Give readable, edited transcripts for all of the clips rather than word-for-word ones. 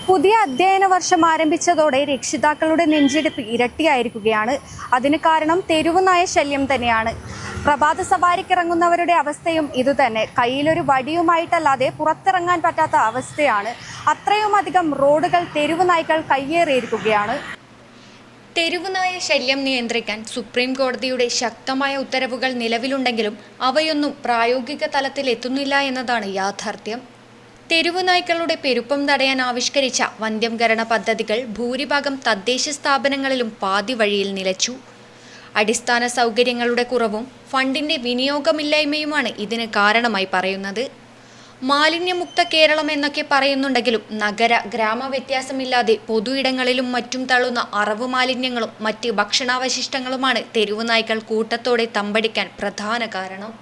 പുതിയ അധ്യയന വർഷം ആരംഭിച്ചതോടെ രക്ഷിതാക്കളുടെ നെഞ്ചിടിപ്പ് ഇരട്ടിയായിരിക്കുകയാണ്. അതിന് കാരണം തെരുവ് നായ ശല്യം തന്നെയാണ്. പ്രഭാത സവാരിക്കിറങ്ങുന്നവരുടെ അവസ്ഥയും ഇതുതന്നെ. കയ്യിലൊരു വടിയുമായിട്ടല്ലാതെ പുറത്തിറങ്ങാൻ പറ്റാത്ത അവസ്ഥയാണ്. അത്രയുമധികം റോഡുകൾ തെരുവ് നായ്ക്കൾ കയ്യേറിയിരിക്കുകയാണ്. തെരുവുനായ ശല്യം നിയന്ത്രിക്കാൻ സുപ്രീം കോടതിയുടെ ശക്തമായ ഉത്തരവുകൾ നിലവിലുണ്ടെങ്കിലും അവയൊന്നും പ്രായോഗിക തലത്തിൽ എത്തുന്നില്ല എന്നതാണ് യാഥാർത്ഥ്യം. തെരുവുനായ്ക്കളുടെ പെരുപ്പം തടയാൻ ആവിഷ്കരിച്ച വന്ധ്യംകരണ പദ്ധതികൾ ഭൂരിഭാഗം തദ്ദേശ സ്ഥാപനങ്ങളിലും പാതി വഴിയിൽ നിലച്ചു. അടിസ്ഥാന സൗകര്യങ്ങളുടെ കുറവും ഫണ്ടിന്റെ വിനിയോഗമില്ലായ്മയുമാണ് ഇതിന് കാരണമായി പറയുന്നത്. മാലിന്യമുക്ത കേരളം എന്നൊക്കെ പറയുന്നുണ്ടെങ്കിലും നഗര ഗ്രാമ വ്യത്യാസമില്ലാതെ പൊതു ഇടങ്ങളിലും മറ്റും തള്ളുന്ന അറവു മാലിന്യങ്ങളും മറ്റ് ഭക്ഷണാവശിഷ്ടങ്ങളുമാണ് തെരുവുനായ്ക്കൾ കൂട്ടത്തോടെ തമ്പടിക്കാൻ പ്രധാന കാരണം.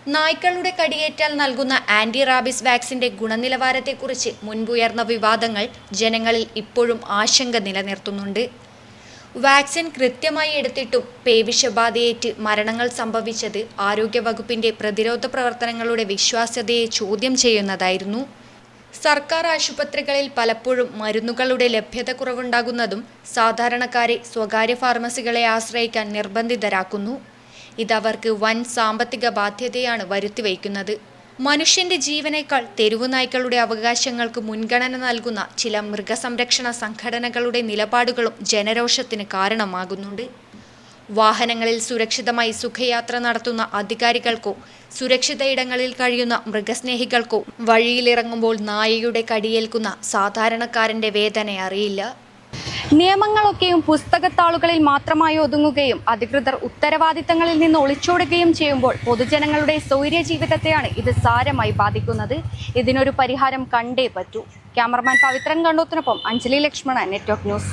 നായ്ക്കളുടെ കടിയേറ്റാൽ നൽകുന്ന ആന്റി റാബിസ് വാക്സിന്റെ ഗുണനിലവാരത്തെക്കുറിച്ച് മുൻപുയർന്ന വിവാദങ്ങൾ ജനങ്ങളിൽ ഇപ്പോഴും ആശങ്ക നിലനിർത്തുന്നുണ്ട്. വാക്സിൻ കൃത്യമായി എടുത്തിട്ടും പേവിഷബാധയേറ്റ് മരണങ്ങൾ സംഭവിച്ചത് ആരോഗ്യവകുപ്പിന്റെ പ്രതിരോധ പ്രവർത്തനങ്ങളുടെ വിശ്വാസ്യതയെ ചോദ്യം ചെയ്യുന്നതായിരുന്നു. സർക്കാർ ആശുപത്രികളിൽ പലപ്പോഴും മരുന്നുകളുടെ ലഭ്യത കുറവുണ്ടാകുന്നതും സാധാരണക്കാരെ സ്വകാര്യ ഫാർമസികളെ ആശ്രയിക്കാൻ നിർബന്ധിതരാക്കുന്നു. ഇതവർക്ക് വൻ സാമ്പത്തിക ബാധ്യതയാണ് വരുത്തിവയ്ക്കുന്നത്. മനുഷ്യന്റെ ജീവനേക്കാൾ തെരുവുനായ്ക്കളുടെ അവകാശങ്ങൾക്ക് മുൻഗണന നൽകുന്ന ചില മൃഗസംരക്ഷണ സംഘടനകളുടെ നിലപാടുകളും ജനരോഷത്തിന് കാരണമാകുന്നുണ്ട്. വാഹനങ്ങളിൽ സുരക്ഷിതമായി സുഖയാത്ര നടത്തുന്ന അധികാരികൾക്കോ സുരക്ഷിത ഇടങ്ങളിൽ കഴിയുന്ന മൃഗസ്നേഹികൾക്കോ വഴിയിലിറങ്ങുമ്പോൾ നായയുടെ കടിയേൽക്കുന്ന സാധാരണക്കാരന്റെ വേദന അറിയില്ല. നിയമങ്ങളൊക്കെയും പുസ്തകത്താളുകളിൽ മാത്രമായി ഒതുങ്ങുകയും അധികൃതർ ഉത്തരവാദിത്തങ്ങളിൽ നിന്ന് ഒളിച്ചോടുകയും ചെയ്യുമ്പോൾ പൊതുജനങ്ങളുടെ സ്വൈര്യ ജീവിതത്തെയാണ് ഇത് സാരമായി ബാധിക്കുന്നത്. ഇതിനൊരു പരിഹാരം കണ്ടേ പറ്റൂ. ക്യാമറമാൻ പവിത്രൻ കണ്ടോത്തിനൊപ്പം അഞ്ജലി ലക്ഷ്മണൻ, നെറ്റ്വർക്ക് ന്യൂസ്.